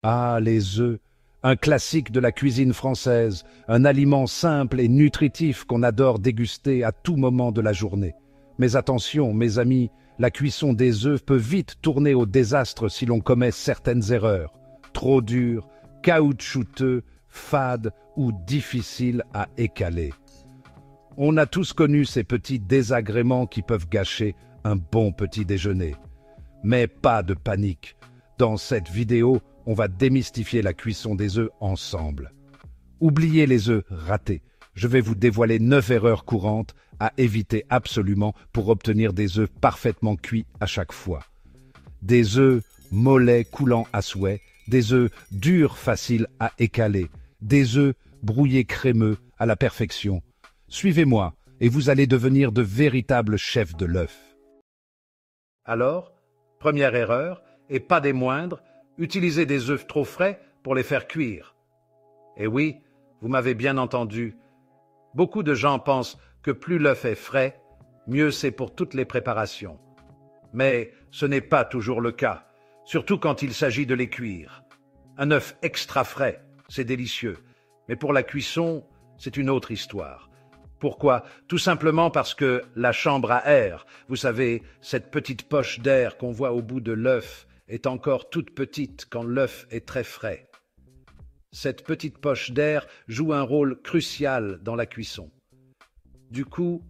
Ah, les œufs, un classique de la cuisine française, un aliment simple et nutritif qu'on adore déguster à tout moment de la journée. Mais attention, mes amis, la cuisson des œufs peut vite tourner au désastre si l'on commet certaines erreurs. Trop dur, caoutchouteux, fade ou difficile à écaler. On a tous connu ces petits désagréments qui peuvent gâcher un bon petit déjeuner. Mais pas de panique. Dans cette vidéo, on va démystifier la cuisson des œufs ensemble. Oubliez les œufs ratés. Je vais vous dévoiler 9 erreurs courantes à éviter absolument pour obtenir des œufs parfaitement cuits à chaque fois. Des œufs mollets coulant à souhait, des œufs durs faciles à écaler, des œufs brouillés crémeux à la perfection. Suivez-moi et vous allez devenir de véritables chefs de l'œuf. Alors, première erreur, et pas des moindres, utilisez des œufs trop frais pour les faire cuire. Et oui, vous m'avez bien entendu. Beaucoup de gens pensent que plus l'œuf est frais, mieux c'est pour toutes les préparations. Mais ce n'est pas toujours le cas, surtout quand il s'agit de les cuire. Un œuf extra frais, c'est délicieux, mais pour la cuisson, c'est une autre histoire. Pourquoi? Tout simplement parce que la chambre à air, vous savez, cette petite poche d'air qu'on voit au bout de l'œuf, est encore toute petite quand l'œuf est très frais. Cette petite poche d'air joue un rôle crucial dans la cuisson. Du coup,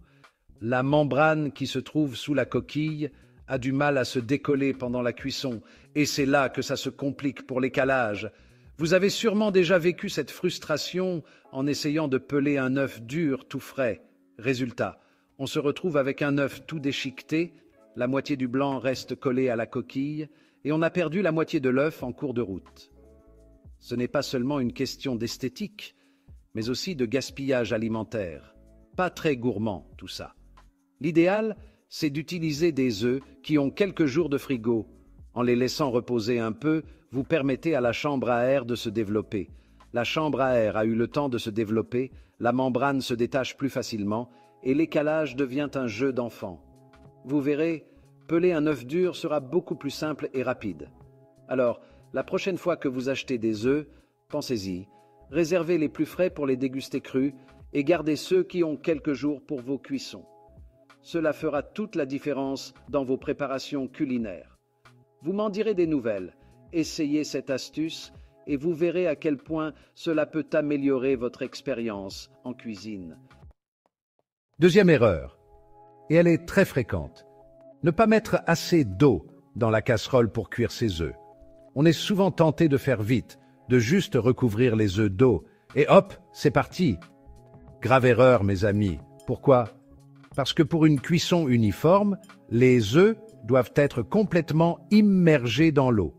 la membrane qui se trouve sous la coquille a du mal à se décoller pendant la cuisson, et c'est là que ça se complique pour l'écalage. Vous avez sûrement déjà vécu cette frustration en essayant de peler un œuf dur tout frais. Résultat, on se retrouve avec un œuf tout déchiqueté, la moitié du blanc reste collée à la coquille, et on a perdu la moitié de l'œuf en cours de route. Ce n'est pas seulement une question d'esthétique, mais aussi de gaspillage alimentaire. Pas très gourmand, tout ça. L'idéal, c'est d'utiliser des œufs qui ont quelques jours de frigo. En les laissant reposer un peu, vous permettez à la chambre à air de se développer. La chambre à air a eu le temps de se développer, la membrane se détache plus facilement et l'écalage devient un jeu d'enfant. Vous verrez, peler un œuf dur sera beaucoup plus simple et rapide. Alors, la prochaine fois que vous achetez des œufs, pensez-y, réservez les plus frais pour les déguster crus et gardez ceux qui ont quelques jours pour vos cuissons. Cela fera toute la différence dans vos préparations culinaires. Vous m'en direz des nouvelles, essayez cette astuce et vous verrez à quel point cela peut améliorer votre expérience en cuisine. Deuxième erreur, et elle est très fréquente, ne pas mettre assez d'eau dans la casserole pour cuire ses œufs. On est souvent tenté de faire vite, de juste recouvrir les œufs d'eau, et hop, c'est parti. Grave erreur, mes amis. Pourquoi? Parce que pour une cuisson uniforme, les œufs doivent être complètement immergés dans l'eau.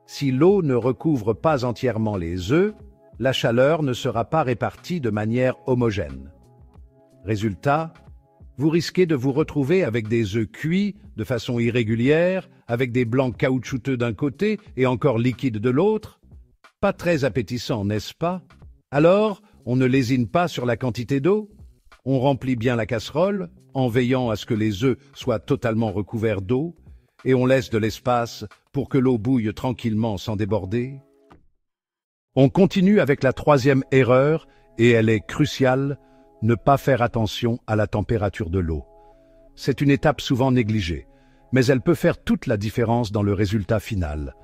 Si l'eau ne recouvre pas entièrement les œufs, la chaleur ne sera pas répartie de manière homogène. Résultat, vous risquez de vous retrouver avec des œufs cuits de façon irrégulière, avec des blancs caoutchouteux d'un côté et encore liquides de l'autre. Pas très appétissant, n'est-ce pas? Alors, on ne lésine pas sur la quantité d'eau. On remplit bien la casserole, en veillant à ce que les œufs soient totalement recouverts d'eau, et on laisse de l'espace pour que l'eau bouille tranquillement sans déborder. On continue avec la troisième erreur, et elle est cruciale, ne pas faire attention à la température de l'eau. C'est une étape souvent négligée, mais elle peut faire toute la différence dans le résultat final.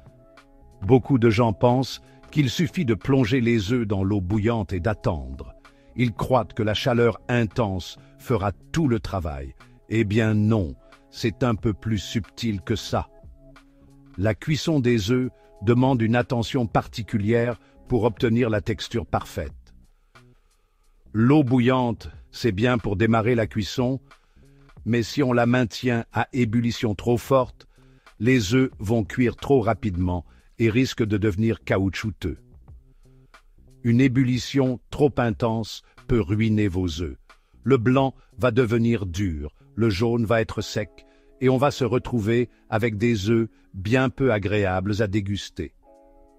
Beaucoup de gens pensent qu'il suffit de plonger les œufs dans l'eau bouillante et d'attendre. Ils croient que la chaleur intense fera tout le travail. Eh bien non, c'est un peu plus subtil que ça. La cuisson des œufs demande une attention particulière pour obtenir la texture parfaite. L'eau bouillante, c'est bien pour démarrer la cuisson, mais si on la maintient à ébullition trop forte, les œufs vont cuire trop rapidement et risquent de devenir caoutchouteux. Une ébullition trop intense peut ruiner vos œufs. Le blanc va devenir dur, le jaune va être sec, et on va se retrouver avec des œufs bien peu agréables à déguster.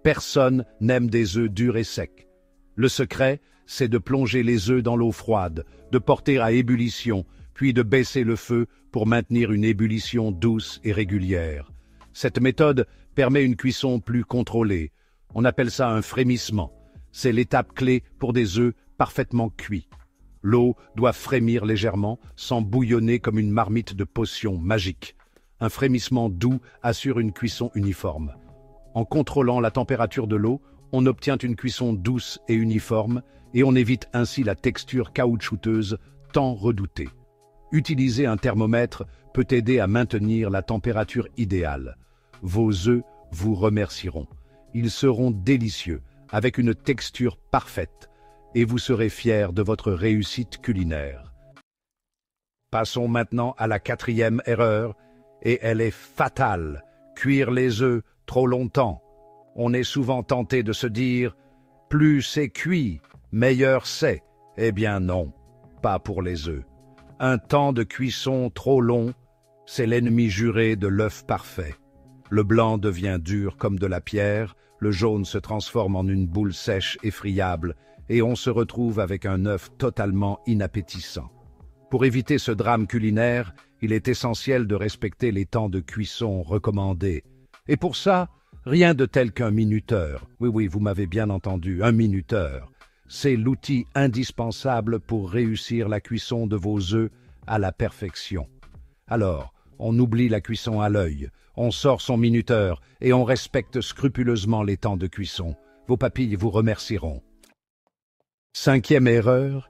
Personne n'aime des œufs durs et secs. Le secret, c'est de plonger les œufs dans l'eau froide, de porter à ébullition, puis de baisser le feu pour maintenir une ébullition douce et régulière. Cette méthode permet une cuisson plus contrôlée. On appelle ça un frémissement. C'est l'étape clé pour des œufs parfaitement cuits. L'eau doit frémir légèrement, sans bouillonner comme une marmite de potion magique. Un frémissement doux assure une cuisson uniforme. En contrôlant la température de l'eau, on obtient une cuisson douce et uniforme, et on évite ainsi la texture caoutchouteuse tant redoutée. Utiliser un thermomètre peut aider à maintenir la température idéale. Vos œufs vous remercieront. Ils seront délicieux, avec une texture parfaite, et vous serez fiers de votre réussite culinaire. Passons maintenant à la 4e erreur, et elle est fatale. Cuire les œufs trop longtemps. On est souvent tenté de se dire « plus c'est cuit, meilleur c'est ». Eh bien non, pas pour les œufs. Un temps de cuisson trop long, c'est l'ennemi juré de l'œuf parfait. Le blanc devient dur comme de la pierre, le jaune se transforme en une boule sèche et friable, et on se retrouve avec un œuf totalement inappétissant. Pour éviter ce drame culinaire, il est essentiel de respecter les temps de cuisson recommandés. Et pour ça, rien de tel qu'un minuteur. Oui, vous m'avez bien entendu, un minuteur. C'est l'outil indispensable pour réussir la cuisson de vos œufs à la perfection. Alors, on oublie la cuisson à l'œil, on sort son minuteur et on respecte scrupuleusement les temps de cuisson. Vos papilles vous remercieront. 5e erreur,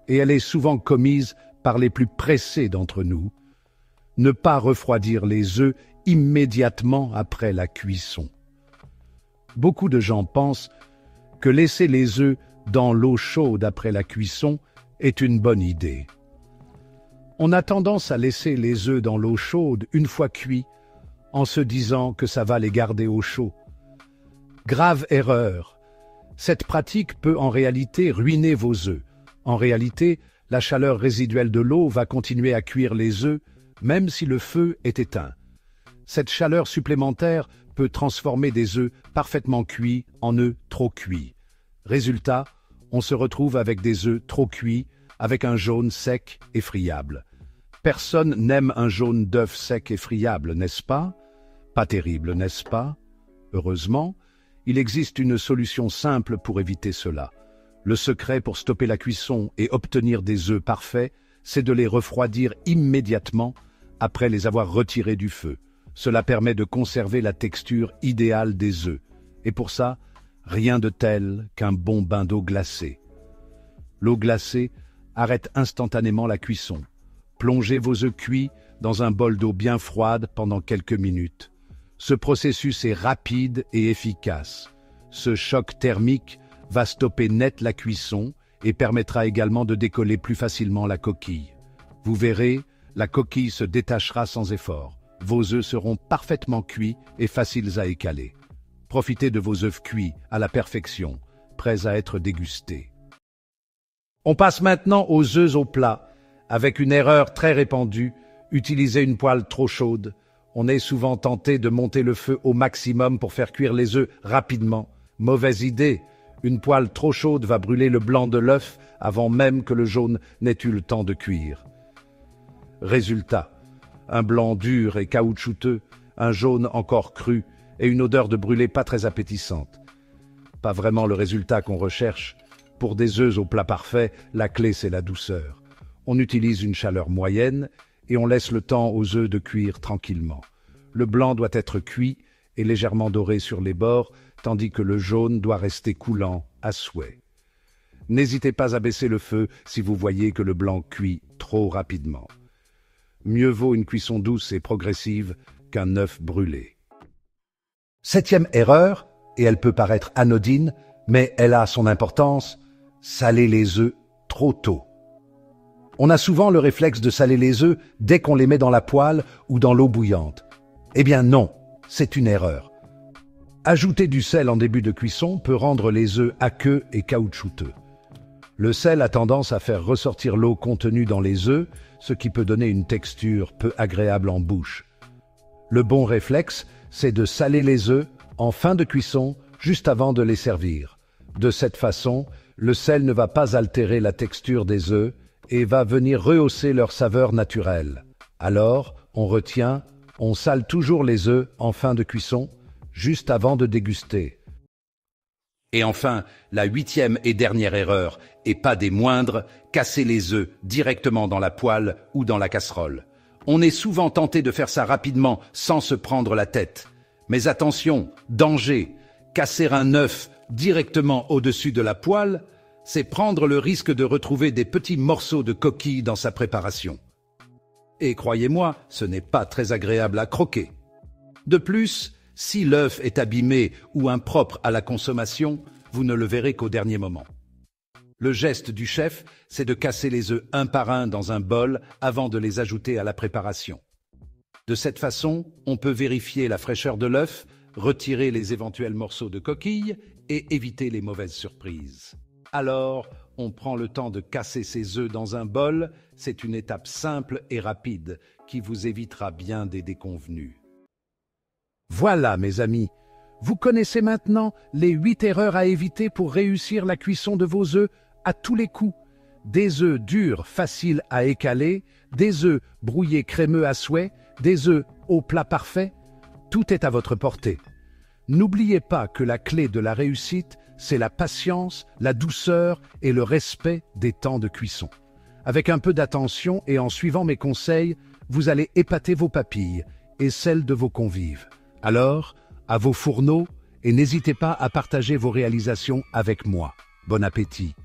et elle est souvent commise par les plus pressés d'entre nous, ne pas refroidir les œufs immédiatement après la cuisson. Beaucoup de gens pensent que laisser les œufs dans l'eau chaude après la cuisson est une bonne idée. On a tendance à laisser les œufs dans l'eau chaude une fois cuits, en se disant que ça va les garder au chaud. Grave erreur. Cette pratique peut en réalité ruiner vos œufs. En réalité, la chaleur résiduelle de l'eau va continuer à cuire les œufs, même si le feu est éteint. Cette chaleur supplémentaire peut transformer des œufs parfaitement cuits en œufs trop cuits. Résultat, on se retrouve avec des œufs trop cuits, avec un jaune sec et friable. Personne n'aime un jaune d'œuf sec et friable, n'est-ce pas? Pas terrible, n'est-ce pas? Heureusement, il existe une solution simple pour éviter cela. Le secret pour stopper la cuisson et obtenir des œufs parfaits, c'est de les refroidir immédiatement après les avoir retirés du feu. Cela permet de conserver la texture idéale des œufs. Et pour ça, rien de tel qu'un bon bain d'eau glacée. L'eau glacée arrête instantanément la cuisson. Plongez vos œufs cuits dans un bol d'eau bien froide pendant quelques minutes. Ce processus est rapide et efficace. Ce choc thermique va stopper net la cuisson et permettra également de décoller plus facilement la coquille. Vous verrez, la coquille se détachera sans effort. Vos œufs seront parfaitement cuits et faciles à écaler. Profitez de vos œufs cuits à la perfection, prêts à être dégustés. On passe maintenant aux œufs au plat. Avec une erreur très répandue, utiliser une poêle trop chaude. On est souvent tenté de monter le feu au maximum pour faire cuire les œufs rapidement. Mauvaise idée. Une poêle trop chaude va brûler le blanc de l'œuf avant même que le jaune n'ait eu le temps de cuire. Résultat, un blanc dur et caoutchouteux, un jaune encore cru et une odeur de brûlé pas très appétissante. Pas vraiment le résultat qu'on recherche. Pour des œufs au plat parfait, la clé c'est la douceur. On utilise une chaleur moyenne et on laisse le temps aux œufs de cuire tranquillement. Le blanc doit être cuit et légèrement doré sur les bords, tandis que le jaune doit rester coulant à souhait. N'hésitez pas à baisser le feu si vous voyez que le blanc cuit trop rapidement. Mieux vaut une cuisson douce et progressive qu'un œuf brûlé. 7e erreur, et elle peut paraître anodine, mais elle a son importance, saler les œufs trop tôt. On a souvent le réflexe de saler les œufs dès qu'on les met dans la poêle ou dans l'eau bouillante. Eh bien non, c'est une erreur. Ajouter du sel en début de cuisson peut rendre les œufs aqueux et caoutchouteux. Le sel a tendance à faire ressortir l'eau contenue dans les œufs, ce qui peut donner une texture peu agréable en bouche. Le bon réflexe, c'est de saler les œufs en fin de cuisson, juste avant de les servir. De cette façon, le sel ne va pas altérer la texture des œufs et va venir rehausser leur saveur naturelle. Alors, on retient, on sale toujours les œufs en fin de cuisson, juste avant de déguster. Et enfin, la huitième et dernière erreur, et pas des moindres, casser les œufs directement dans la poêle ou dans la casserole. On est souvent tenté de faire ça rapidement sans se prendre la tête. Mais attention, danger, casser un œuf directement au-dessus de la poêle, c'est prendre le risque de retrouver des petits morceaux de coquille dans sa préparation. Et croyez-moi, ce n'est pas très agréable à croquer. De plus, si l'œuf est abîmé ou impropre à la consommation, vous ne le verrez qu'au dernier moment. Le geste du chef, c'est de casser les œufs un par un dans un bol avant de les ajouter à la préparation. De cette façon, on peut vérifier la fraîcheur de l'œuf, retirer les éventuels morceaux de coquille et éviter les mauvaises surprises. Alors, on prend le temps de casser ses œufs dans un bol, c'est une étape simple et rapide qui vous évitera bien des déconvenues. Voilà, mes amis, vous connaissez maintenant les 8 erreurs à éviter pour réussir la cuisson de vos œufs à tous les coups. Des œufs durs, faciles à écaler, des œufs brouillés crémeux à souhait, des œufs au plat parfait, tout est à votre portée. N'oubliez pas que la clé de la réussite, c'est la patience, la douceur et le respect des temps de cuisson. Avec un peu d'attention et en suivant mes conseils, vous allez épater vos papilles et celles de vos convives. Alors, à vos fourneaux et n'hésitez pas à partager vos réalisations avec moi. Bon appétit!